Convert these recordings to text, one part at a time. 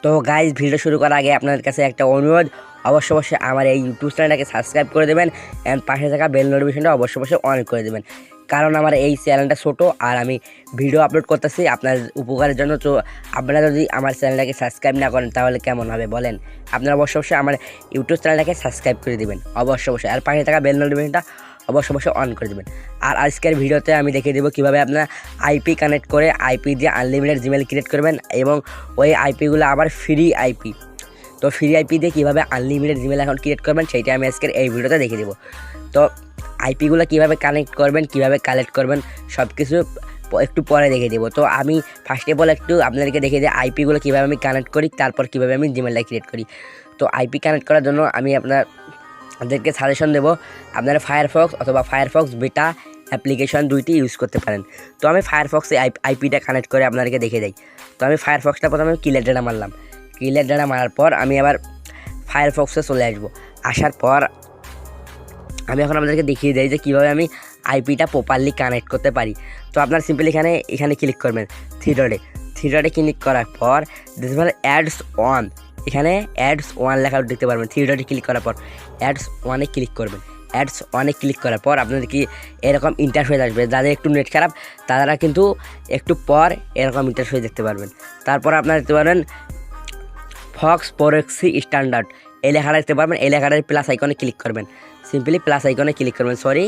তো guys video শুরু করার আগে আপনাদের কাছে একটা অনুরোধ, অবশ্যই আমার এই ইউটিউব চ্যানেলটাকে সাবস্ক্রাইব করে দেবেন অ্যান্ড পাশে থাকা বেল নোটিফিকেশনটা অবশ্যই অন করে দেবেন। কারণ আমার এই চ্যানেলটা ছোটো আর আমি ভিডিও আপলোড করতেছি আপনার উপকারের জন্য। তো আপনারা যদি আমার চ্যানেলটাকে সাবস্ক্রাইব না করেন তাহলে কেমন হবে বলেন। আপনারা অবশ্যই আমার ইউটিউব চ্যানেলটাকে সাবস্ক্রাইব করে দেবেন অবশ্যই, আর পাশে থাকা বেল নোটিফিকেশনটা অবশ্যই অন করে দেবেন। আর আজকের ভিডিওতে আমি দেখিয়ে দেবো কীভাবে আপনারা আইপি কানেক্ট করে আইপি দিয়ে আনলিমিটেড জিমেল ক্রিয়েট করবেন এবং ওই আইপিগুলো আবার ফ্রি আইপি। তো ফ্রি আইপি দিয়ে কীভাবে আনলিমিটেড জিমেল অ্যাকাউন্ট ক্রিয়েট করবেন সেইটা আমি আজকের এই ভিডিওতে দেখিয়ে দেবো। তো আইপিগুলো কীভাবে কানেক্ট করবেন, কীভাবে কালেক্ট করবেন সব কিছু একটু পরে দেখিয়ে দেবো। তো আমি ফার্স্ট অফ অল একটু আপনাদেরকে দেখিয়ে দিই আইপিগুলো কীভাবে আমি কানেক্ট করি, তারপর কীভাবে আমি জিমেলটা ক্রিয়েট করি। তো আইপি কানেক্ট করার জন্য আমি আপনাদেরকে সাজেশন দেবো, আপনারা ফায়ারফক্স অথবা ফায়ারফক্স বেটা অ্যাপ্লিকেশন দুইটি ইউজ করতে পারেন। তো আমি ফায়ারফক্সে আইপিটা কানেক্ট করে আপনাদেরকে দেখে যাই। তো আমি ফায়ারফক্সটা প্রথমে ক্লিয়ার ডাটা মারলাম, ক্লিয়ার ডাটা মারার পর আমি আবার ফায়ারফক্সে চলে আসবো। আসার পর আমি এখন আপনাদেরকে দেখিয়ে দিই যে কীভাবে আমি আইপিটা প্রপারলি কানেক্ট করতে পারি। তো আপনার সিম্পলি এখানে ক্লিক করবেন থ্রি ডটে ক্লিক করার পর দেখবেন অ্যাডস অন, এখানে অ্যাডস ওয়ান লেখা দেখতে পারবেন। থ্রি ডটে ক্লিক করার পর অ্যাডস ওয়ানে ক্লিক করবেন। অ্যাডস ওয়ানে ক্লিক করার পর আপনাদের কি এরকম ইন্টারফেস আসবে। যাদের একটু নেট খারাপ তারা কিন্তু একটু পর এরকম ইন্টারফেস দেখতে পারবেন। তারপর আপনারা দেখতে পারবেন ফক্স প্রক্সি স্ট্যান্ডার্ড, এই লেখাটা দেখতে পারবেন। এই লেখাটার প্লাস আইকনে ক্লিক করবেন, সিম্পলি প্লাস আইকনে ক্লিক করবেন। সরি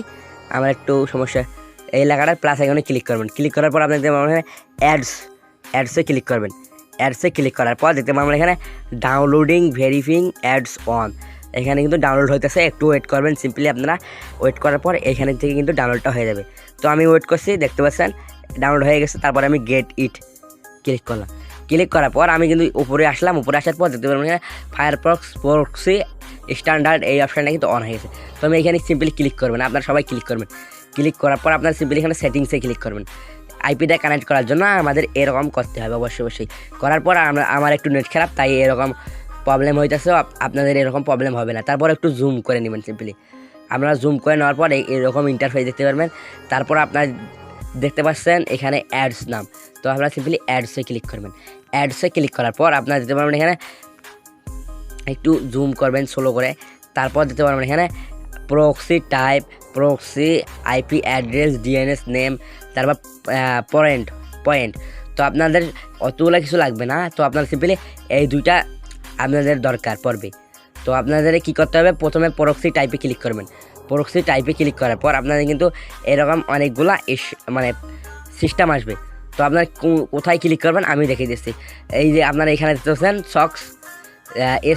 আমার একটু সমস্যা, এই লেখাটার প্লাস আইকনে ক্লিক করবেন। ক্লিক করার পর আপনি দেখতে পারবেন অ্যাডসে ক্লিক করবেন। অ্যাডসে ক্লিক করার পর দেখতে পারবেন এখানে ডাউনলোডিং ভেরিফিং অ্যাডস অন, এখানে কিন্তু ডাউনলোড হইতেছে, একটু ওয়েট করবেন। সিম্পলি আপনারা ওয়েট করার পর এখানে থেকে কিন্তু ডাউনলোডটা হয়ে যাবে। তো আমি ওয়েট করছি, দেখতে পাচ্ছেন ডাউনলোড হয়ে গেছে। তারপরে আমি গেট ইট ক্লিক করলাম। ক্লিক করার পর আমি কিন্তু উপরে আসলাম। উপরে আসার পর দেখতে পারবেন এখানে ফায়ারফক্স প্রক্সি স্ট্যান্ডার্ড এই অপশানটা কিন্তু অন হয়ে গেছে। তো আমি এখানে সিম্পলি ক্লিক করবেন, আপনারা সবাই ক্লিক করবেন। ক্লিক করার পর আপনারা সিম্পলি এখানে সেটিংসে ক্লিক করবেন। আইপিটা কানেক্ট করার জন্য আমাদের এরকম করতে হবে অবশ্যই। করার পর আমার একটু নেট খারাপ তাই এরকম প্রবলেম হইতেছে, আপনাদের এরকম প্রবলেম হবে না। তারপর একটু জুম করে নেবেন। সিম্পলি আপনারা জুম করে নেওয়ার পর এরকম ইন্টারফেস দেখতে পারবেন। তারপর আপনারা দেখতে পাচ্ছেন এখানে অ্যাডস নাম, তো আপনারা সিম্পলি অ্যাডসে ক্লিক করবেন। অ্যাডসে ক্লিক করার পর আপনারা দেখতে পারবেন এখানে একটু জুম করবেন স্লো করে। তারপর দেখতে পারবেন এখানে proxy type, proxy IP address, DNS name, তারপর পয়েন্ট। তো আপনাদের অতগুলো কিছু লাগবে না। তো আপনারা সিম্পলি এই দুইটা আপনাদের দরকার পড়বে। তো আপনাদের কী করতে হবে, প্রথমে প্রক্সি টাইপে ক্লিক করবেন। প্রক্সি টাইপে ক্লিক করার পর আপনাদের কিন্তু এরকম অনেকগুলা সিস্টেম আসবে। তো আপনার কোথায় ক্লিক করবেন আমি দেখিয়ে দিচ্ছি। এই যে আপনারা এখানে দেখতে পাচ্ছেন সক্স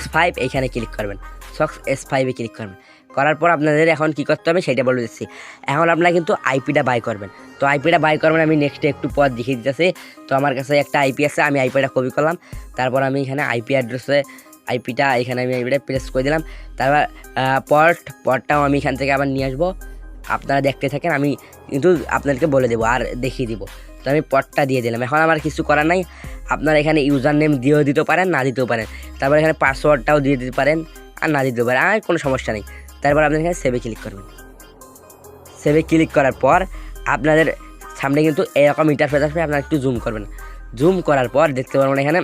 S5, এইখানে ক্লিক করবেন। সক্স S5-এ ক্লিক করবেন। করার পর আপনাদের এখন কী করতে হবে সেটা বলে দিচ্ছি। এখন আপনারা কিন্তু আইপিটা বাই করবেন। তো আইপিটা বাই করবেন আমি নেক্সটে একটু পর দেখিয়ে দিতেছি। তো আমার কাছে একটা আইপি আছে, আমি আইপিটা কপি করলাম। তারপর আমি এখানে আইপি অ্যাড্রেসে আইপিটা এখানে আমি আইপিটা প্রেস করে দিলাম। তারপর পর্টটাও আমি এখান থেকে আবার নিয়ে আসবো। আপনারা দেখতে থাকেন, আমি কিন্তু আপনাদেরকে বলে দেবো আর দেখিয়ে দিব। তো আমি পর্টটা দিয়ে দিলাম। এখন আমার কিছু করার নাই, আপনারা এখানে ইউজার নেম দিয়েও দিতে পারেন, না দিতেও পারেন। তারপর এখানে পাসওয়ার্ডটাও দিয়ে দিতে পারেন আর না দিতেও পারেন, আর কোনো সমস্যা নেই। তারপর আপনারা এখানে সেভে ক্লিক করবেন। সেভে ক্লিক করার পর আপনাদের সামনে কিন্তু এরকম ইন্টারফেস আসবে। আপনারা একটু জুম করবেন। জুম করার পর দেখতে পারবেন এখানে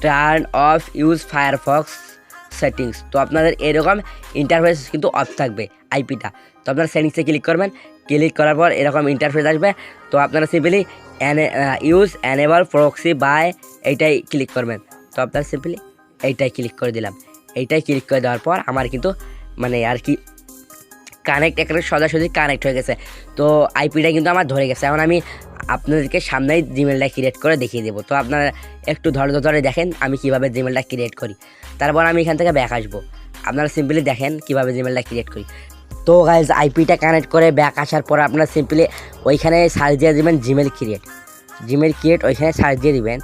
turn off use Firefox settings. তো আপনাদের এরকম ইন্টারফেস কিন্তু অফ থাকবে আইপিটা। তো আপনারা সেটিংসে ক্লিক করবেন। ক্লিক করার পর এরকম ইন্টারফেস আসবে। তো আপনারা simply use enable proxy by এইটাই ক্লিক করবেন। তো আপনারা সিম্পলি এইটাই ক্লিক করে দিলাম। এইটাই ক্লিক করে দেওয়ার পর আমার কিন্তু আর কি কানেক্ট একেবারে সোজাসুজি কানেক্ট হয়ে গেছে। তো আইপিটা কিন্তু আমার ধরে গেছে। এখন আমি আপনাদেরকে সামনেই জিমেলটা ক্রিয়েট করে দেখিয়ে দেবো। তো আপনারা একটু ধরে দেখেন আমি কীভাবে জিমেলটা ক্রিয়েট করি। তারপর আমি এখান থেকে ব্যাক আসবো। আপনারা সিম্পলি দেখেন কীভাবে জিমেলটা ক্রিয়েট করি। তো গাইজ আইপিটা কানেক্ট করে ব্যাক আসার পর আপনারা সিম্পলি ওইখানে সার্চ দিয়ে দেবেন জিমেল ক্রিয়েট, ওইখানে সার্চ দিয়ে দিবেন।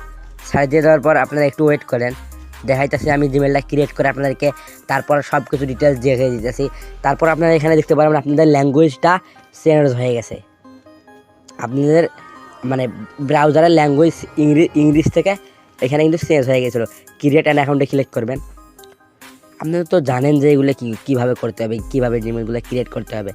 সার্চ দিয়ে দেওয়ার পর আপনারা একটু ওয়েট করেন, দেখাইতেছি আমি জিমেলটা ক্রিয়েট করে আপনাদেরকে। তারপর সব কিছু ডিটেলস দেখে দিতেছি। তারপর আপনারা এখানে দেখতে পারবেন আপনাদের ল্যাঙ্গুয়েজটা চেঞ্জ হয়ে গেছে। আপনাদের ব্রাউজারের ল্যাঙ্গুয়েজ ইংলিশ থেকে এখানে কিন্তু চেঞ্জ হয়ে গেছিলো। ক্রিয়েট অ্যান অ্যাকাউন্টে ক্লিক করবেন। আপনারা তো জানেন যে এগুলো কীভাবে করতে হবে, কীভাবে জিমেলগুলো ক্রিয়েট করতে হবে।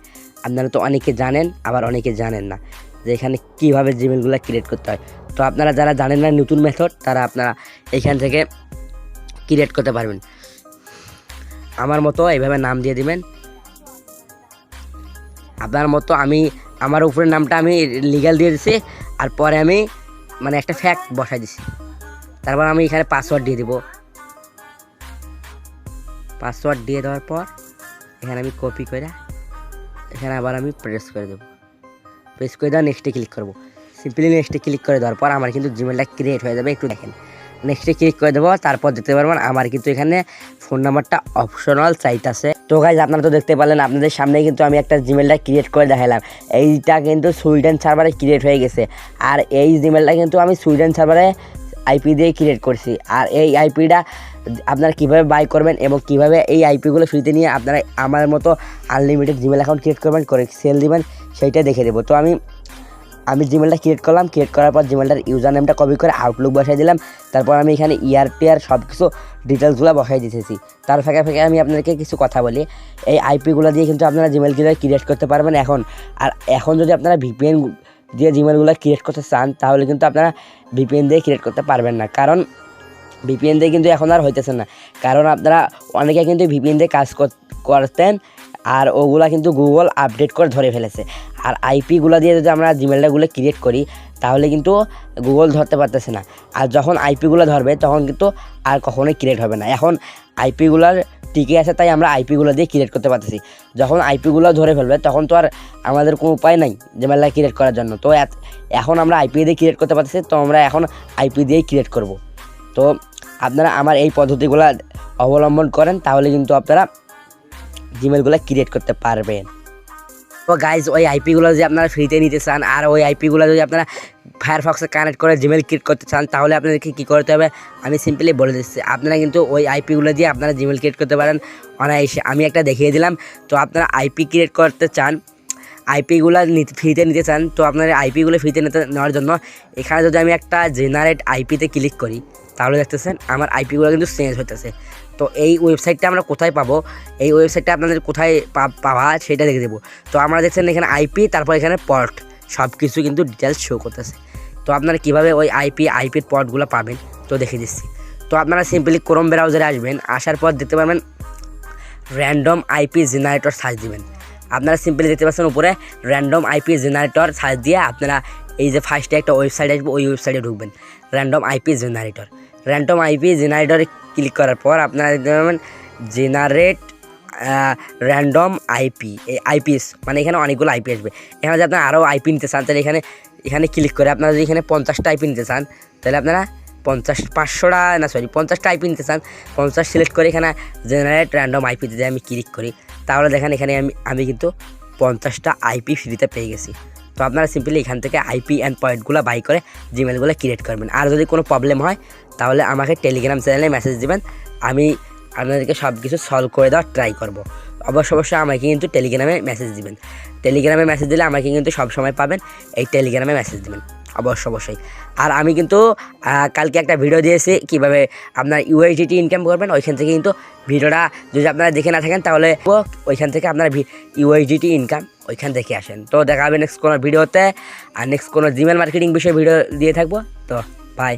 আপনারা তো অনেকে জানেন, আবার অনেকে জানেন না। যে এখানে কীভাবে জিমেলগুলো ক্রিয়েট করতে হয়। তো আপনারা যারা জানেন না নতুন মেথড, তারা আপনারা এখান থেকে ক্রিয়েট করতে পারবেন। আমার মতো এইভাবে নাম দিয়ে দিবেন। আপনার মতো আমি আমার উপরের নামটা আমি লিগ্যাল দিয়ে দিছি, আর পরে আমি মানে একটা ফ্যাক্ট বসাই দিছি। তারপর আমি এখানে পাসওয়ার্ড দিয়ে দিব। পাসওয়ার্ড দিয়ে দেওয়ার পর এখানে আমি কপি করে এখানে আবার আমি প্রেস করে দেবো। প্রেস করে দেওয়া নেক্সটে ক্লিক করবো। সিম্পলি নেক্সটে ক্লিক করে দেওয়ার পর আমার কিন্তু জিমেলটা ক্রিয়েট হয়ে যাবে। একটু দেখেন, নেক্সটে ক্লিক করে দেবো। তারপর দেখতে পারবেন আমার কিন্তু এখানে ফোন নাম্বারটা অপশনাল চাইতেছে। তো গাইজ আপনারা তো দেখতে পারলেন, আপনাদের সামনে কিন্তু আমি একটা জিমেলটা ক্রিয়েট করে দেখালাম। এইটা কিন্তু সুইডেন সার্ভারে ক্রিয়েট হয়ে গেছে, আর এই জিমেলটা কিন্তু আমি সুইডেন সার্ভারে আইপি দিয়ে ক্রিয়েট করছি। আর এই আইপিটা আপনারা কীভাবে বাই করবেন এবং কীভাবে এই আইপিগুলো ফ্রিতে নিয়ে আপনারা আমার মতো আনলিমিটেড জিমেল অ্যাকাউন্ট ক্রিয়েট করবেন, করে সেল দিবেন, সেইটাই দেখে দেবো। তো আমি জিমেলটা ক্রিয়েট করলাম। ক্রিয়েট করার পর জিমেলটার ইউজার নেমটা কপি করে আউটলুক বসাই দিলাম। তারপর আমি এখানে ইয়ার সব কিছু ডিটেলসগুলো বসাই দিতেছি। তার ফাঁকে ফাঁকে আমি আপনাদেরকে কিছু কথা বলি। এই আইপিগুলো দিয়ে কিন্তু আপনারা জিমেল ক্রিয়েট করতে পারবেন এখন যদি আপনারা ভিপিএন দিয়ে জিমেলগুলো ক্রিয়েট করতে চান, তাহলে কিন্তু আপনারা ভিপিএন দিয়ে ক্রিয়েট করতে পারবেন না। কারণ ভিপিএন দিয়ে কিন্তু এখন আর হইতেছে না। কারণ আপনারা অনেকে কিন্তু ভিপিএন দিয়ে কাজ করতেন, আর ওগুলা কিন্তু গুগল আপডেট করে ধরে ফেলেছে। আর আইপিগুলো দিয়ে যদি আমরা জিমেলটাগুলো ক্রিয়েট করি, তাহলে কিন্তু গুগল ধরতে পারতেছে না। আর যখন আইপিগুলো ধরবে তখন কিন্তু আর কখনোই ক্রিয়েট হবে না। এখন আইপিগুলোর টিকে আছে, তাই আমরা আইপিগুলো দিয়ে ক্রিয়েট করতে পারতেছি। যখন আইপিগুলো ধরে ফেলবে তখন তো আর আমাদের কোনো উপায় নাই জিমেলটা ক্রিয়েট করার জন্য। তো এখন আমরা আইপি দিয়ে ক্রিয়েট করতে পারতেছি, তো আমরা এখন আইপি দিয়েই ক্রিয়েট করব। তো আপনারা আমার এই পদ্ধতিগুলো অবলম্বন করেন, তাহলে কিন্তু আপনারা জিমেলগুলো ক্রিয়েট করতে পারবেন। তো গাইজ, ওই আইপিগুলো যদি আপনারা ফ্রিতে নিতে চান, আর ওই আইপিগুলো যদি আপনারা ফায়ারফক্সে কানেক্ট করে জিমেল ক্রিয়েট করতে চান, তাহলে আপনাদেরকে কী করতে হবে আমি সিম্পলি বলে দিচ্ছি। আপনারা কিন্তু ওই আইপিগুলো দিয়ে আপনারা জিমেল ক্রিয়েট করতে পারেন অনায়াসে। আমি একটা দেখিয়ে দিলাম। তো আপনারা আইপি ক্রিয়েট করতে চান, আইপিগুলো ফ্রিতে নিতে চান, তো আপনার আইপিগুলো ফ্রিতে নেওয়ার জন্য এখানে যদি আমি একটা জেনারেট আইপিতে ক্লিক করি, তাহলে দেখতেছেন আমার আইপিগুলো কিন্তু চেঞ্জ হতেছে। তো এই ওয়েবসাইটটা আমরা কোথায় পাবো, এই ওয়েবসাইটটা আপনাদের কোথায় পাওয়া সেটা দেখে দেবো। তো আমরা দেখছেন এখানে আইপি, তারপর এখানে পর্ট, সব কিছু কিন্তু ডিটেলস শো করতেছে। তো আপনারা কীভাবে ওই আইপির পর্টগুলো পাবেন তো দেখে দিচ্ছি। তো আপনারা সিম্পলি ক্রোম ব্রাউজারে আসবেন, আসার পর দেখতে পাবেন র্যান্ডম আইপি জেনারেটর সার্চ দিবেন। আপনারা সিম্পলি দেখতে পাচ্ছেন উপরে র্যান্ডম আইপি জেনারেটর সার্চ দিয়ে আপনারা এই যে ফার্স্টে একটা ওয়েবসাইট আসবে, ওই ওয়েবসাইটে ঢুকবেন। র্যান্ডম আইপি জেনারেটরে ক্লিক করার পর আপনারা দেখতে পাবেন জেনারেট র্যান্ডম আইপি, এই আইপিস মানে এখানে অনেকগুলো আইপি আসবে। এখানে যদি আপনারা আরও আইপি নিতে চান, তাহলে এখানে ক্লিক করে আপনারা যদি এখানে 50টা আইপি নিতে চান, তাহলে আপনারা 50টা আইপি নিতে চান, 50 সিলেক্ট করে এখানে জেনারেট র্যান্ডম আইপি যদি আমি ক্লিক করি, তাহলে দেখেন এখানে আমি কিন্তু 50টা আইপি ফ্রিতে পেয়ে গেছি। তো আপনারা সিম্পলি এখান থেকে আইপি অ্যান্ড পয়েন্টগুলো বাই করে জিমেলগুলো ক্রিয়েট করবেন। আর যদি কোনো প্রবলেম হয়, তাহলে আমাকে টেলিগ্রাম চ্যানেলে মেসেজ দিবেন, আমি আপনাদেরকে সব কিছু সলভ করে দেওয়ার ট্রাই করব। অবশ্যই আমাকে কিন্তু টেলিগ্রামে মেসেজ দিবেন। টেলিগ্রামে মেসেজ দিলে আমাকে কিন্তু সব সময় পাবেন, এই টেলিগ্রামে মেসেজ দিবেন অবশ্যই। আর আমি কিন্তু কালকে একটা ভিডিও দিয়েছি কীভাবে আপনার ইউএসডিটি ইনকাম করবেন। ওইখান থেকে কিন্তু ভিডিওটা যদি আপনারা দেখে না থাকেন, তাহলে ওইখান থেকে আপনারা ইউএসডিটি ইনকাম ওইখান থেকে আসেন। তো দেখা হবে নেক্সট কোনো ভিডিওতে, আর নেক্সট কোনো জিমেল মার্কেটিং বিষয়ে ভিডিও দিয়ে থাকবো। তো বাই।